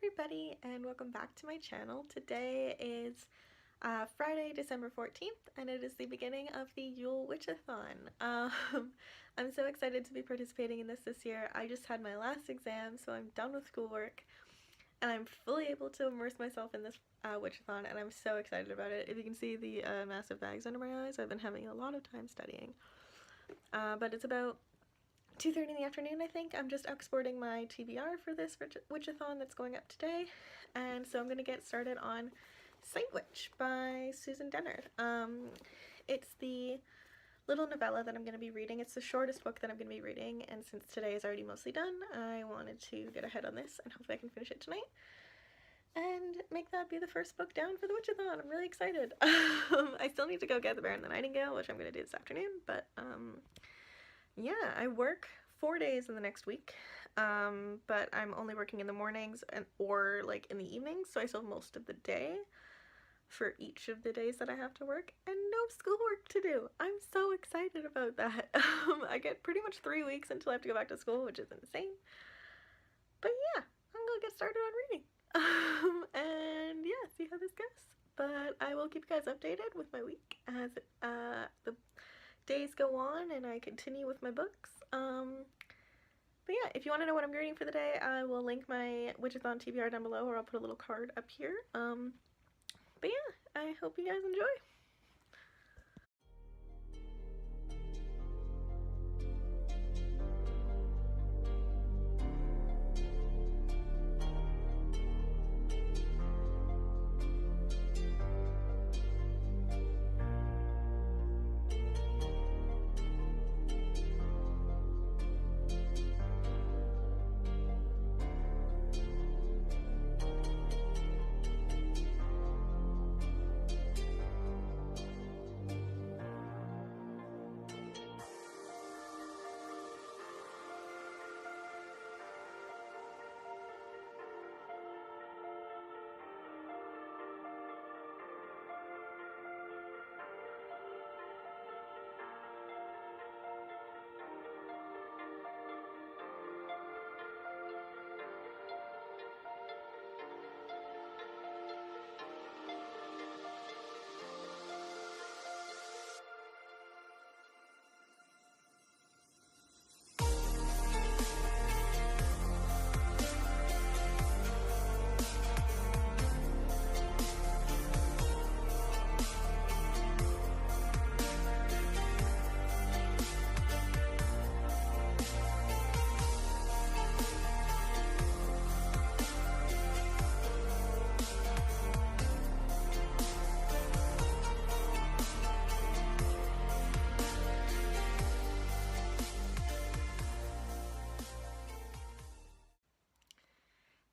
everybody, and welcome back to my channel. Today is Friday, December 14th, and it is the beginning of the Yule Witchathon. I'm so excited to be participating in this year. I just had my last exam, so I'm done with schoolwork, and I'm fully able to immerse myself in this Witchathon, and I'm so excited about it. If you can see the massive bags under my eyes, I've been having a lot of time studying. But it's about 2:30 in the afternoon, I think. I'm just exporting my TBR for this Witchathon that's going up today, and so I'm going to get started on Sight Witch by Susan Dennard. It's the little novella that I'm going to be reading. It's the shortest book that I'm going to be reading, and since today is already mostly done, I wanted to get ahead on this, and hopefully I can finish it tonight and make that be the first book down for the Witchathon. I'm really excited. I still need to go get The Bear and the Nightingale, which I'm going to do this afternoon, but yeah, I work 4 days in the next week, but I'm only working in the mornings or like in the evenings, so I still have most of the day for each of the days that I have to work, and no schoolwork to do. I'm so excited about that. I get pretty much 3 weeks until I have to go back to school, which is insane. But yeah, I'm gonna get started on reading. And yeah, see how this goes. But I will keep you guys updated with my week as the days go on and I continue with my books. But yeah, if you want to know what I'm reading for the day, I will link my Witchathon TBR down below, or I'll put a little card up here. But yeah, I hope you guys enjoy.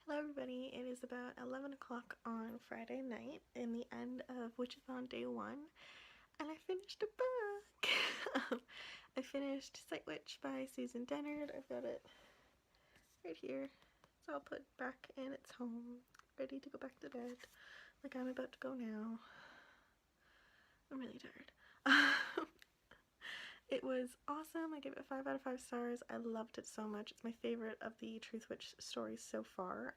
Hello everybody, it is about 11 o'clock on Friday night in the end of Witchathon Day 1, and I finished a book! I finished Sight Witch by Susan Dennard. I've got it right here, so I'll put back in its home, ready to go back to bed, like I'm about to go now. I'm really tired. It was awesome. I gave it 5 out of 5 stars. I loved it so much. It's my favorite of the Truth Witch stories so far.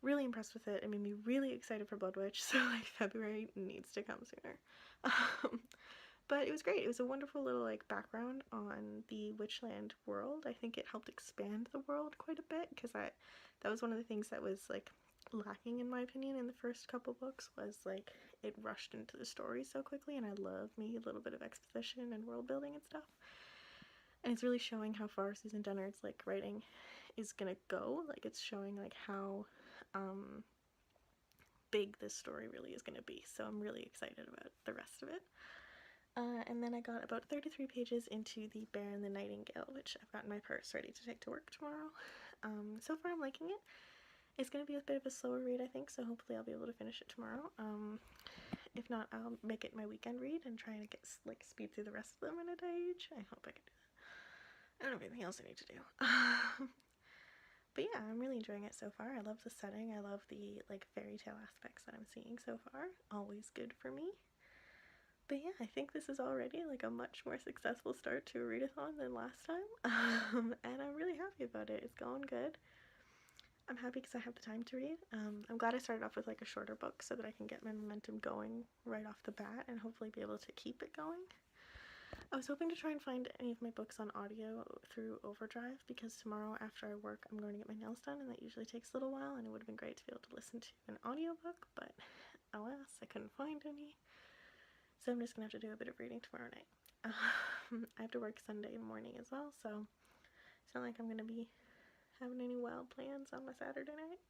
Really impressed with it. It made me really excited for Blood Witch, so like February needs to come sooner. But it was great. It was a wonderful little like background on the Witchland world. I think it helped expand the world quite a bit, because that was one of the things that was like lacking in my opinion in the first couple books, was like it rushed into the story so quickly, and I love me a little bit of exposition and world building and stuff, and it's really showing how far Susan Dennard's like writing is gonna go. Like it's showing like how big this story really is gonna be, so I'm really excited about the rest of it. And then I got about 33 pages into The Bear and the Nightingale, which I've got in my purse ready to take to work tomorrow. So far I'm liking it. It's going to be a bit of a slower read, I think, so hopefully I'll be able to finish it tomorrow. If not, I'll make it my weekend read and try to get, like, speed through the rest of them in a day each. I hope I can do that. I don't have anything else I need to do. But yeah, I'm really enjoying it so far. I love the setting. I love the, like, fairy tale aspects that I'm seeing so far. Always good for me. But yeah, I think this is already, like, a much more successful start to a readathon than last time. And I'm really happy about it. It's going good. I'm happy because I have the time to read. I'm glad I started off with like a shorter book so that I can get my momentum going right off the bat and hopefully be able to keep it going. I was hoping to try and find any of my books on audio through Overdrive because tomorrow after I work I'm going to get my nails done and that usually takes a little while, and it would have been great to be able to listen to an audiobook, but alas, I couldn't find any. So I'm just going to have to do a bit of reading tomorrow night. I have to work Sunday morning as well, so it's not like I'm going to be having any wild plans on my Saturday night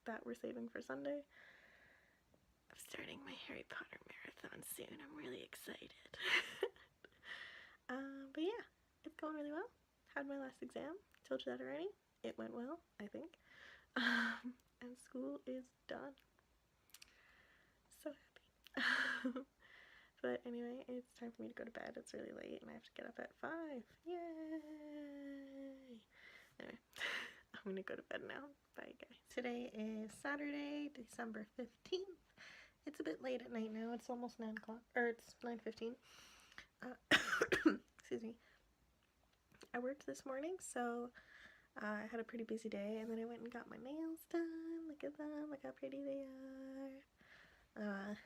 that we're saving for Sunday. I'm starting my Harry Potter marathon soon. I'm really excited. But yeah, it's going really well. Had my last exam. Told you that already. It went well, I think. And school is done. So happy. But anyway, it's time for me to go to bed. It's really late and I have to get up at 5. Yay! Anyway, I'm gonna go to bed now. Bye, guys. Today is Saturday, December 15th. It's a bit late at night now. It's almost 9 o'clock, or it's 9:15. Excuse me. I worked this morning, so I had a pretty busy day, and then I went and got my nails done. Look at them, look how pretty they are.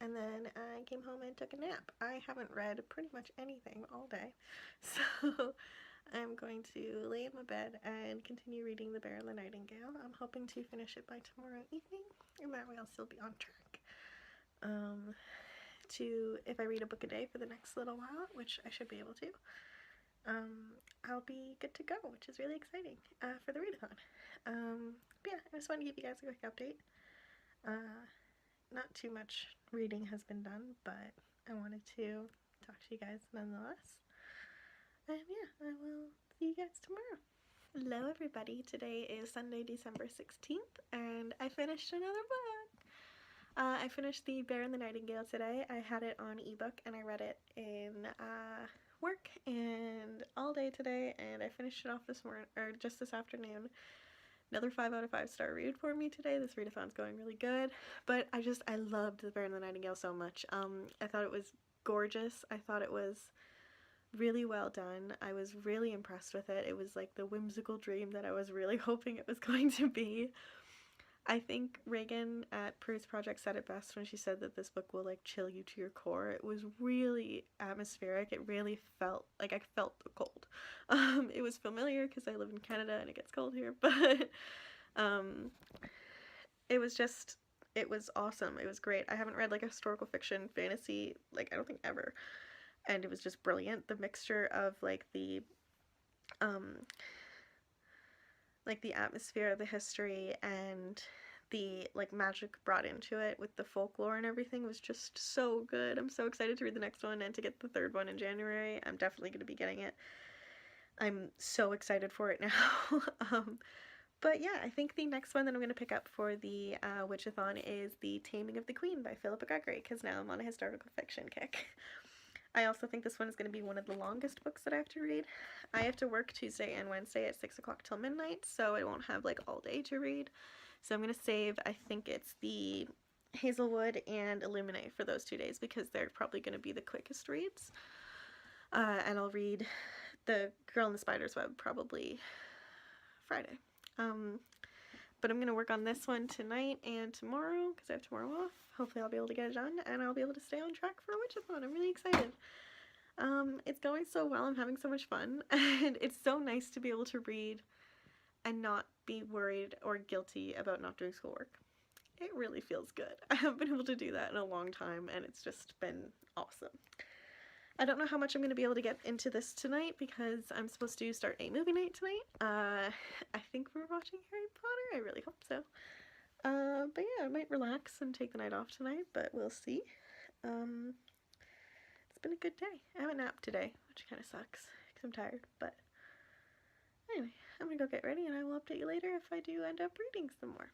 And then I came home and took a nap. I haven't read pretty much anything all day, so I'm going to lay in my bed and continue reading The Bear and the Nightingale. I'm hoping to finish it by tomorrow evening, and that way I'll still be on track. If I read a book a day for the next little while, which I should be able to, I'll be good to go, which is really exciting for the readathon. But yeah, I just wanted to give you guys a quick update. Not too much reading has been done, but I wanted to talk to you guys nonetheless. And yeah, I will see you guys tomorrow. Hello everybody, today is Sunday, December 16th, and I finished another book. I finished The Bear and the Nightingale today. I had it on ebook and I read it in work and all day today, and I finished it off this morning, or just this afternoon. Another 5 out of 5 star read for me today. This readathon's going really good, but I loved The Bear and the Nightingale so much. I thought it was gorgeous. I thought it was really well done. I was really impressed with it. It was like the whimsical dream that I was really hoping it was going to be. I think Reagan at Prue's Project said it best when she said that this book will like chill you to your core. It was really atmospheric. It really felt like I felt the cold. It was familiar because I live in Canada and it gets cold here, but it was awesome. It was great. I haven't read like a historical fiction fantasy, like I don't think ever, and it was just brilliant. The mixture of like the atmosphere, the history, and the like magic brought into it with the folklore and everything was just so good. I'm so excited to read the next one and to get the third one in January. I'm definitely going to be getting it. I'm so excited for it now. But yeah, I think the next one that I'm going to pick up for the Witchathon is The Taming of the Queen by Philippa Gregory, because now I'm on a historical fiction kick. I also think this one is going to be one of the longest books that I have to read. I have to work Tuesday and Wednesday at 6 o'clock till midnight, so I won't have like all day to read. So I'm going to save, I think it's the Hazelwood and Illuminate for those 2 days because they're probably going to be the quickest reads. And I'll read The Girl in the Spider's Web probably Friday. But I'm going to work on this one tonight and tomorrow because I have tomorrow off. Hopefully I'll be able to get it done and I'll be able to stay on track for Witchathon. I'm really excited. It's going so well. I'm having so much fun, and it's so nice to be able to read and not be worried or guilty about not doing schoolwork. It really feels good. I haven't been able to do that in a long time, and it's just been awesome. I don't know how much I'm going to be able to get into this tonight because I'm supposed to start a movie night tonight. I think we're watching Harry Potter. I really hope so. But yeah, I might relax and take the night off tonight, but we'll see. It's been a good day. I haven't napped today, which kind of sucks because I'm tired, but anyway, I'm gonna go get ready and I will update you later if I do end up reading some more.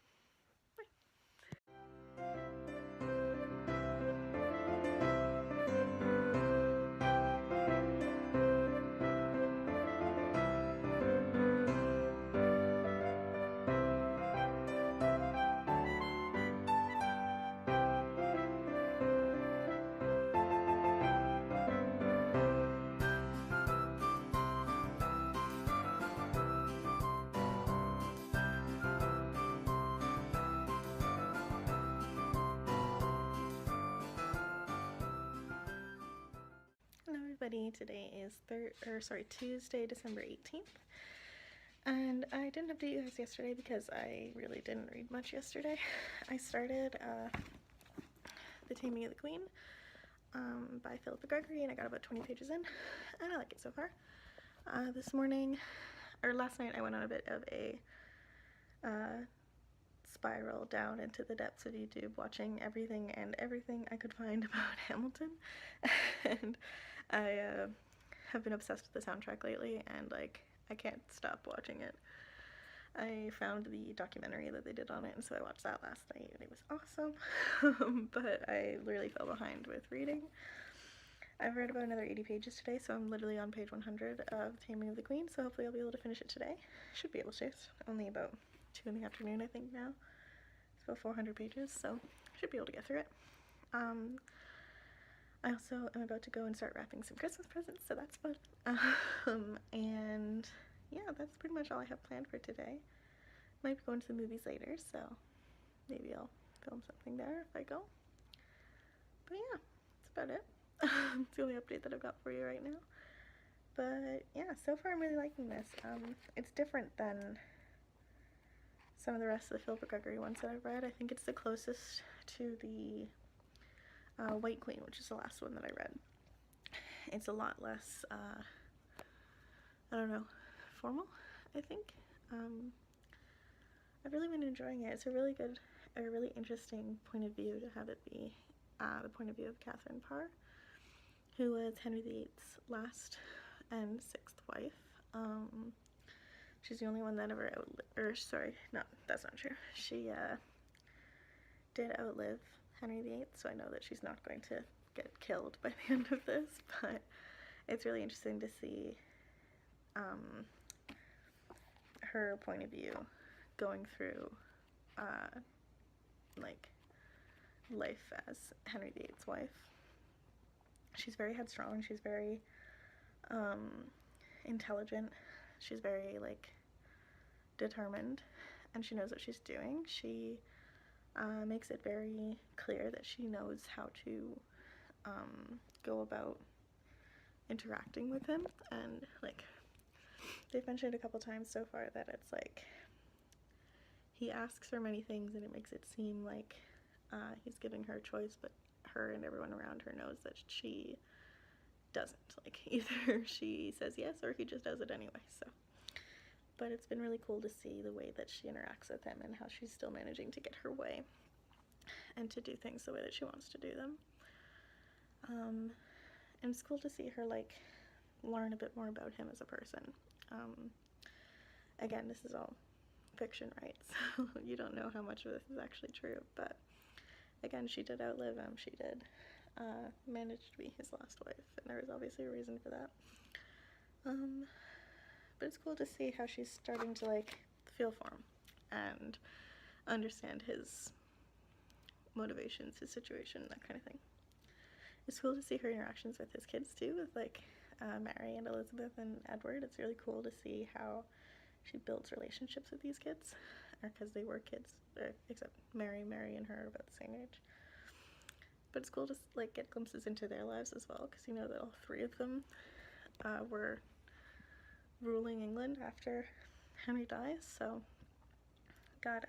everybody. Today is Tuesday, December 18th. And I didn't update you guys yesterday because I really didn't read much yesterday. I started The Taming of the Queen by Philippa Gregory, and I got about 20 pages in, and I like it so far. Last night I went on a bit of a spiral down into the depths of YouTube, watching everything I could find about Hamilton. And I have been obsessed with the soundtrack lately, and like I can't stop watching it. I found the documentary that they did on it, and so I watched that last night, and it was awesome. But I really fell behind with reading. I've read about another 80 pages today, so I'm literally on page 100 of Taming of the Queen, so hopefully I'll be able to finish it today. Should be able to. It's only about 2 in the afternoon, I think, now. It's about 400 pages, so should be able to get through it. I also am about to go and start wrapping some Christmas presents, so that's fun. And yeah, that's pretty much all I have planned for today. Might be going to the movies later, so maybe I'll film something there if I go. But yeah, that's about it. It's the only update that I've got for you right now. But yeah, so far I'm really liking this. It's different than some of the rest of the Philippa Gregory ones that I've read. I think it's the closest to the White Queen, which is the last one that I read. It's a lot less, I don't know, formal, I think. I've really been enjoying it. It's a really interesting point of view to have it be the point of view of Catherine Parr, who was Henry VIII's last and 6th wife. She's the only one that ever that's not true. She did outlive Henry VIII, so I know that she's not going to get killed by the end of this, but it's really interesting to see her point of view going through like life as Henry VIII's wife. She's very headstrong, she's very intelligent, she's very like determined, and she knows what she's doing. She makes it very clear that she knows how to go about interacting with him, and like they've mentioned a couple times so far that it's like he asks her many things and it makes it seem like he's giving her a choice, but her and everyone around her knows that she doesn't. Like either she says yes or he just does it anyway. So but it's been really cool to see the way that she interacts with him and how she's still managing to get her way and to do things the way that she wants to do them. And it's cool to see her like learn a bit more about him as a person. Again, this is all fiction, right? So you don't know how much of this is actually true, but again, she did outlive him. She did manage to be his last wife, and there was obviously a reason for that. But it's cool to see how she's starting to like feel for him and understand his motivations, his situation, that kind of thing. It's cool to see her interactions with his kids too, with like Mary and Elizabeth and Edward. It's really cool to see how she builds relationships with these kids, because they were kids, except Mary and her are about the same age. But it's cool to like get glimpses into their lives as well, because you know that all 3 of them were ruling England after Henry dies. So got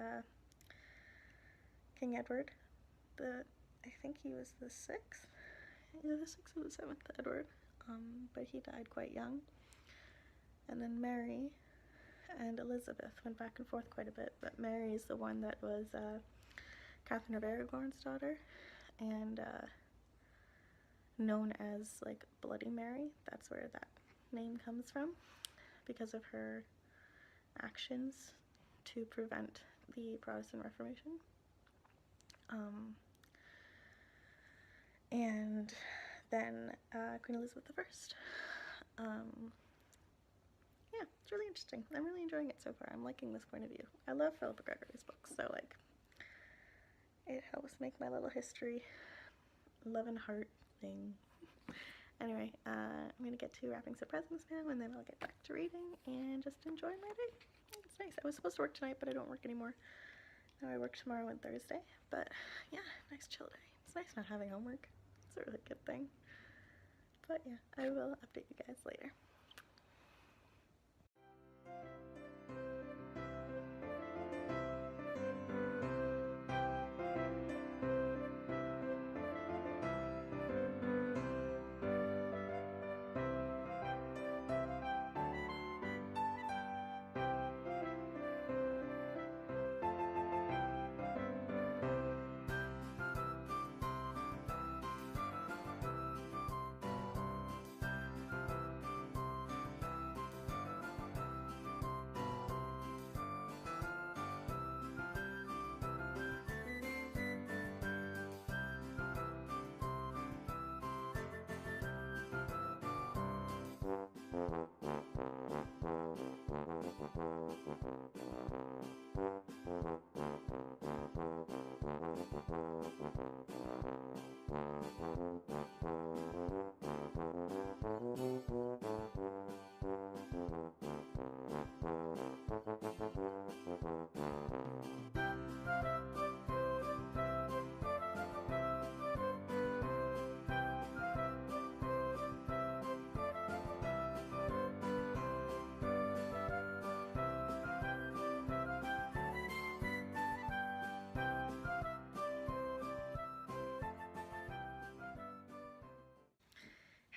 King Edward, I think he was the 6th, either the 6th or the 7th Edward, but he died quite young. And then Mary and Elizabeth went back and forth quite a bit, but Mary is the one that was Catherine of Aragon's daughter, and known as like Bloody Mary. That's where that name comes from, because of her actions to prevent the Protestant Reformation. And then Queen Elizabeth I. Yeah, it's really interesting. I'm really enjoying it so far. I'm liking this point of view. I love Philippa Gregory's books, so like it helps make my little history love and heart thing. Anyway, I'm gonna get to wrapping some presents now, and then I'll get back to reading and just enjoy my day. It's nice. I was supposed to work tonight, but I don't work anymore. Now I work tomorrow and Thursday, but yeah, nice chill day. It's nice not having homework. It's a really good thing. But yeah, I will update you guys later.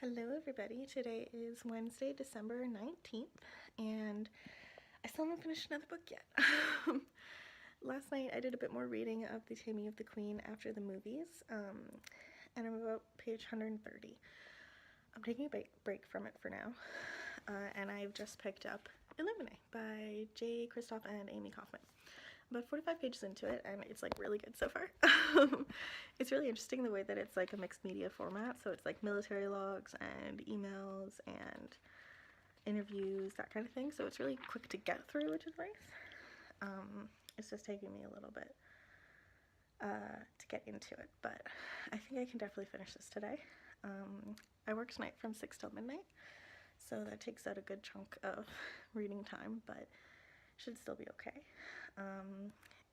Hello everybody, today is Wednesday, December 19th, and I still haven't finished another book yet. Last night I did a bit more reading of The Taming of the Queen after the movies, and I'm about page 130. I'm taking a break from it for now, and I've just picked up Illuminae by J. Kristoff and Amy Kaufman. I'm about 45 pages into it, and it's like really good so far. It's really interesting the way that it's like a mixed media format, so it's like military logs and emails and interviews, that kind of thing, so it's really quick to get through, which is nice. It's just taking me a little bit to get into it, but I think I can definitely finish this today. I work tonight from 6 till midnight, so that takes out a good chunk of reading time, but should still be okay.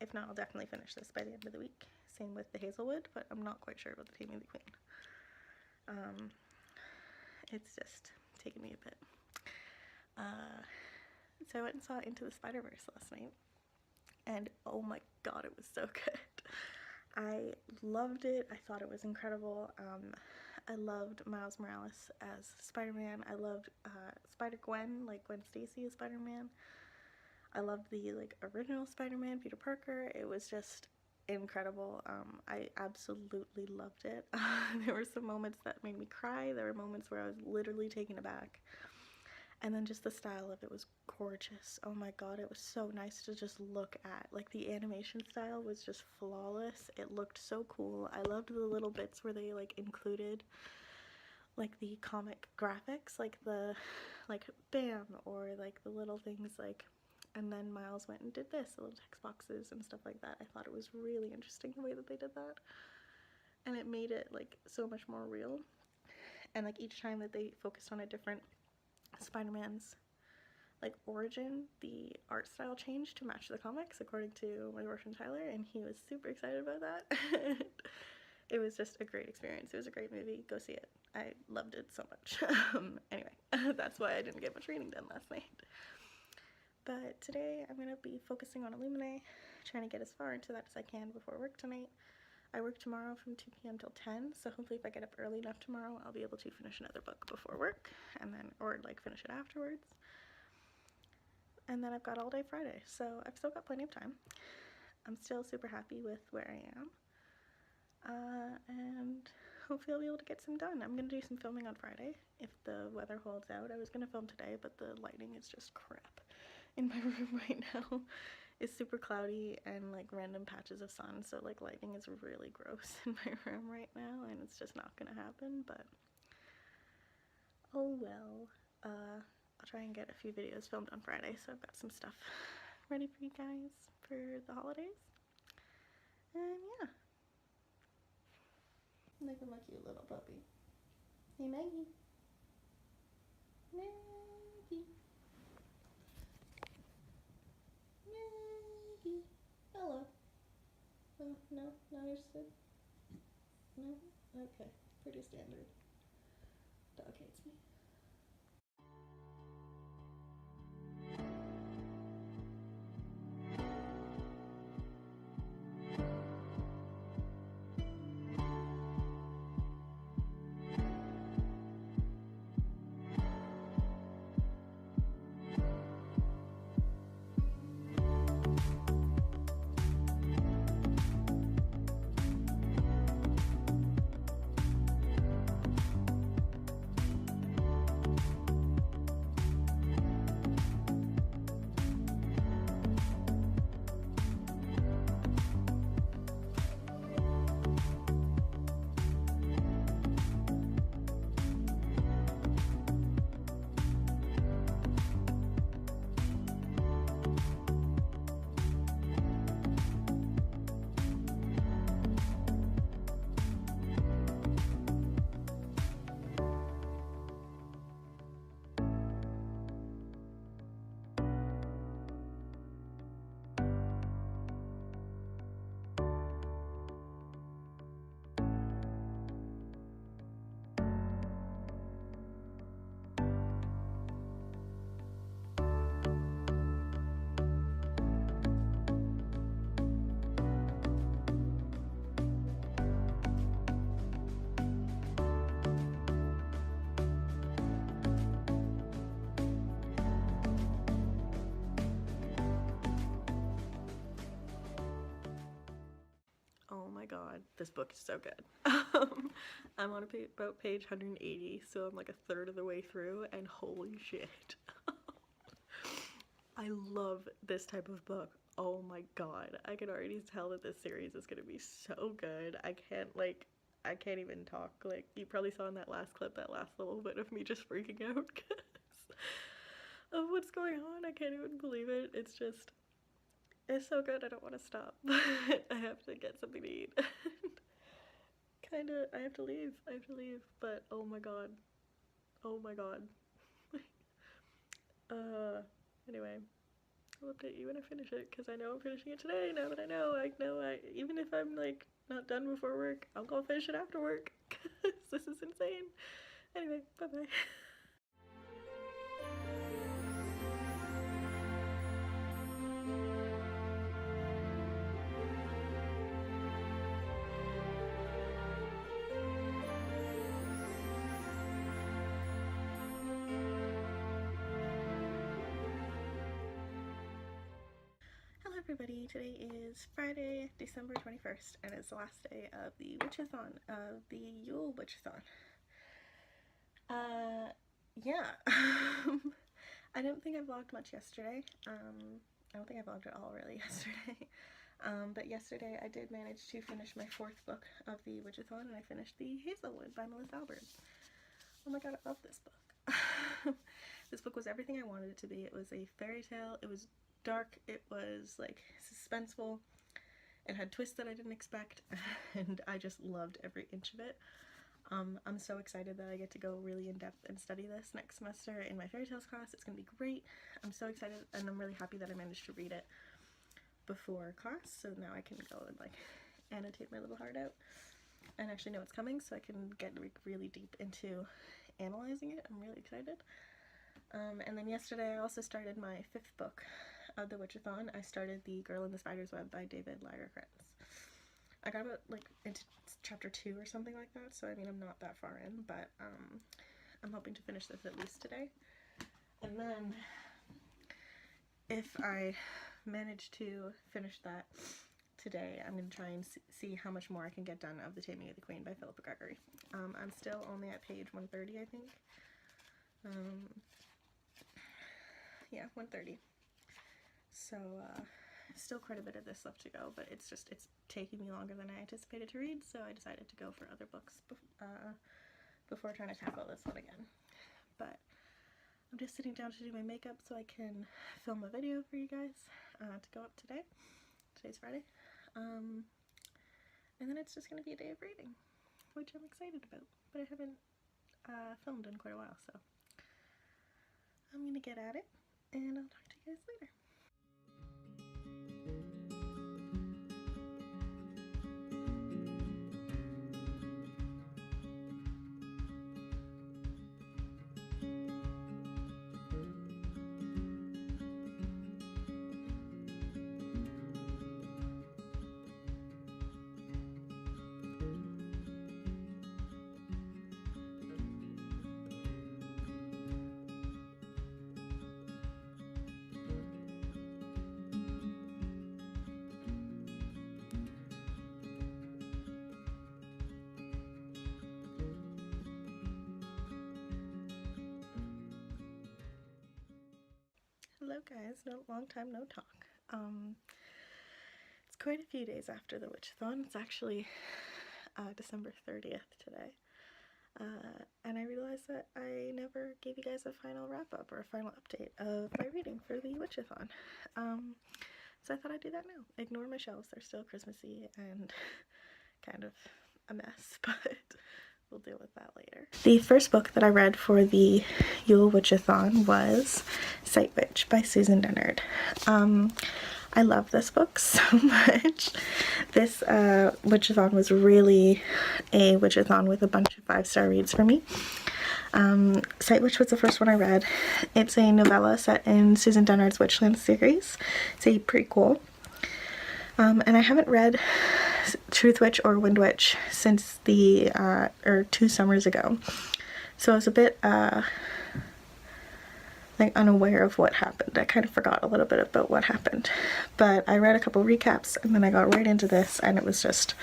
If not, I'll definitely finish this by the end of the week. Same with the Hazelwood, but I'm not quite sure about the Taming of the Queen. It's just taking me a bit. So I went and saw Into the Spider-Verse last night, and oh my god, it was so good. I loved it. I thought it was incredible. I loved Miles Morales as Spider-Man. I loved Spider-Gwen, like Gwen Stacy as Spider-Man. I loved the like original Spider-Man, Peter Parker. It was just incredible. I absolutely loved it. There were some moments that made me cry. There were moments where I was literally taken aback. And then just the style of it was gorgeous. Oh my god, it was so nice to just look at. Like the animation style was just flawless. It looked so cool. I loved the little bits where they like included like the comic graphics, like the like bam, or like the little things like, and then Miles went and did this, the little text boxes and stuff like that. I thought it was really interesting the way that they did that, and it made it like so much more real. And like each time that they focused on a different Spider-Man's like origin, the art style changed to match the comics, according to my boyfriend Tyler, and he was super excited about that. It was just a great experience. It was a great movie. Go see it. I loved it so much. Anyway, that's why I didn't get much reading done last night. But today I'm going to be focusing on Illuminae, trying to get as far into that as I can before work tonight. I work tomorrow from 2 p.m. till 10, so hopefully if I get up early enough tomorrow, I'll be able to finish another book before work, and then, or like finish it afterwards. And then I've got all day Friday, so I've still got plenty of time. I'm still super happy with where I am, and hopefully I'll be able to get some done. I'm going to do some filming on Friday, if the weather holds out. I was going to film today, but the lighting is just crap in my room right now. It's super cloudy and like random patches of sun, so like lighting is really gross in my room right now, and it's just not gonna happen, but oh well. I'll try and get a few videos filmed on Friday, so I've got some stuff ready for you guys for the holidays. And yeah. Look at my cute little puppy. Hey Maggie. Maggie. Maggie. Hello. Oh, no? Not interested? No? Okay. Pretty standard dog god, this book is so good. I'm on about page 180, so I'm like a third of the way through, and holy shit. I love this type of book. Oh my god, I can already tell that this series is gonna be so good. I can't even talk. Like, you probably saw in that last clip, that last little bit of me just freaking out because of what's going on. I can't even believe it. It's so good. I don't want to stop, but I have to get something to eat. I have to leave, but oh my god. Anyway, I'll update you when I finish it, because I know I'm finishing it today, now that I know, even if I'm, like, not done before work, I'm gonna finish it after work, because this is insane. Anyway, bye-bye. Hello everybody, today is Friday, December 21st, and it's the last day of the Witchathon, of the Yule Witchathon. Yeah. I don't think I vlogged much yesterday. I don't think I vlogged at all really yesterday. But yesterday I did manage to finish my 4th book of the Witchathon, and I finished The Hazelwood by Melissa Albert. Oh my god, I love this book. This book was everything I wanted it to be. It was a fairy tale, it was dark, it was like suspenseful, it had twists that I didn't expect, and I just loved every inch of it. I'm so excited that I get to go really in depth and study this next semester in my fairy tales class. It's gonna be great. I'm so excited, and I'm really happy that I managed to read it before class, so now I can go and like annotate my little heart out and actually know what's coming, so I can get really deep into analyzing it. I'm really excited. And then yesterday I also started my 5th book of the Witchathon. I started The Girl in the Spider's Web by David Lagerkrantz. I got about like into chapter 2 or something like that, so I mean I'm not that far in, but I'm hoping to finish this at least today. And then if I manage to finish that today, I'm going to try and see how much more I can get done of The Taming of the Queen by Philippa Gregory. I'm still only at page 130, I think. Yeah, 130. So, still quite a bit of this left to go, but it's taking me longer than I anticipated to read, so I decided to go for other books before trying to tackle this one again. But I'm just sitting down to do my makeup so I can film a video for you guys to go up today. Today's Friday. And then it's just going to be a day of reading, which I'm excited about, but I haven't filmed in quite a while, so I'm going to get at it, and I'll talk to you guys later. Hello guys, long time no talk. It's quite a few days after the Witchathon. It's actually December 30th today. And I realized that I never gave you guys a final wrap-up or a final update of my reading for the Witchathon. So I thought I'd do that now. Ignore my shelves, they're still Christmassy and kind of a mess, but we'll deal with that later. The first book that I read for the Yule Witchathon was Sight Witch by Susan Dennard. I love this book so much. This Witchathon was really a Witchathon with a bunch of 5-star reads for me. Sight Witch was the first one I read. It's a novella set in Susan Dennard's Witchland series. It's a prequel. And I haven't read Truth Witch or Wind Witch since the, 2 summers ago. So I was a bit, like unaware of what happened. I kind of forgot a little bit about what happened. But I read a couple recaps and then I got right into this, and it was just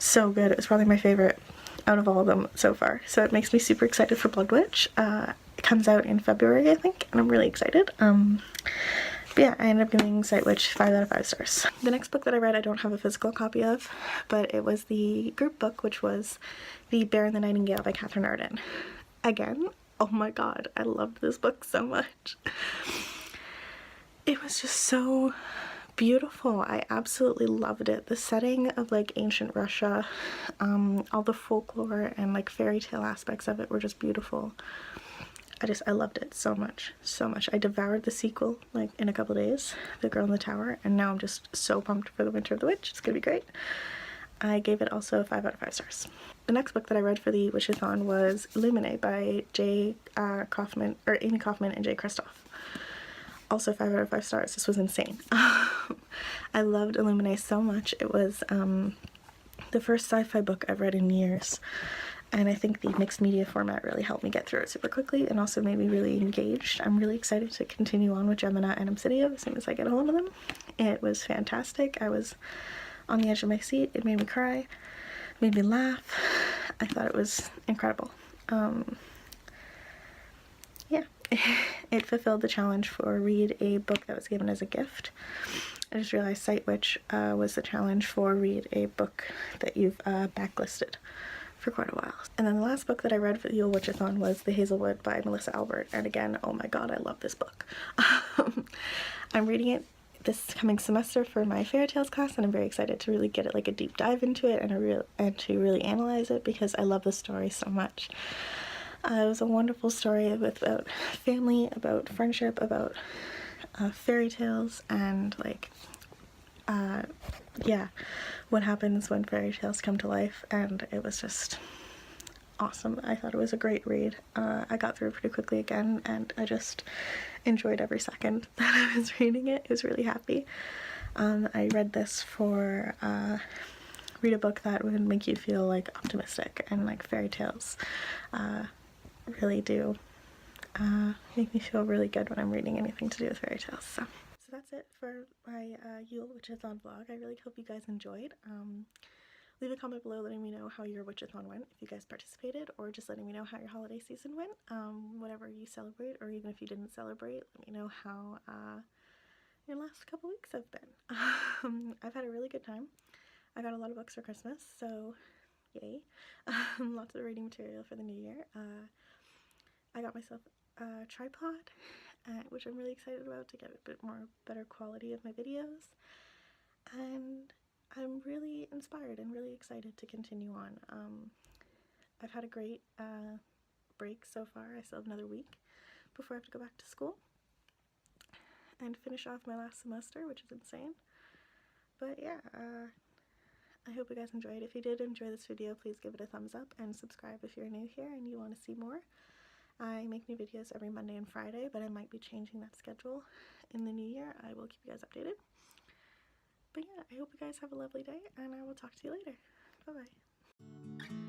so good. It was probably my favorite out of all of them so far. So it makes me super excited for Blood Witch. It comes out in February, I think, and I'm really excited. But yeah, I ended up giving Sight Witch 5 out of 5 stars. The next book that I read I don't have a physical copy of, but it was the group book, which was The Bear and the Nightingale by Catherine Arden. Again, oh my god, I loved this book so much. It was just so beautiful. I absolutely loved it. The setting of like ancient Russia, all the folklore and like fairy tale aspects of it were just beautiful. I loved it so much, so much. I devoured the sequel like in a couple days, The Girl in the Tower, and now I'm just so pumped for The Winter of the Witch. It's gonna be great. I gave it also 5 out of 5 stars. The next book that I read for the Witchathon was Illuminae by Amy Kaufman and Jay Kristoff. Also 5 out of 5 stars. This was insane. I loved Illuminae so much. It was the first sci-fi book I've read in years, and I think the mixed media format really helped me get through it super quickly and also made me really engaged. I'm really excited to continue on with Gemina and Obsidia as soon as I get a hold of them. It was fantastic. I was on the edge of my seat. It made me cry, made me laugh. I thought it was incredible. Yeah, it fulfilled the challenge for read a book that was given as a gift. I just realized Sight Witch was the challenge for read a book that you've backlisted for quite a while. And then the last book that I read for the Yule Witchathon was The Hazelwood by Melissa Albert, and again, oh my god, I love this book. I'm reading it this coming semester for my fairy tales class, and I'm very excited to really get it like a deep dive into it and to really analyze it because I love the story so much. It was a wonderful story about family, about friendship, about fairy tales, and like yeah, what happens when fairy tales come to life, and it was just awesome. I thought it was a great read. I got through it pretty quickly again, and I just enjoyed every second that I was reading it. It was really happy. I read this for read a book that would make you feel like optimistic, and like fairy tales really do make me feel really good when I'm reading anything to do with fairy tales. So that's it for my Yule Witchathon vlog. I really hope you guys enjoyed. Leave a comment below letting me know how your Witchathon went, if you guys participated, or just letting me know how your holiday season went. Whatever you celebrate, or even if you didn't celebrate, let me know how your last couple weeks have been. I've had a really good time. I got a lot of books for Christmas, so yay. Lots of reading material for the new year. I got myself a tripod, which I'm really excited about to get a bit more better quality of my videos, and I'm really inspired and really excited to continue on. I've had a great break so far. I still have another week before I have to go back to school and finish off my last semester, which is insane. But yeah, I hope you guys enjoyed. If you did enjoy this video, please give it a thumbs up and subscribe if you're new here and you want to see more. I make new videos every Monday and Friday, but I might be changing that schedule in the new year. I will keep you guys updated. But yeah, I hope you guys have a lovely day, and I will talk to you later. Bye-bye.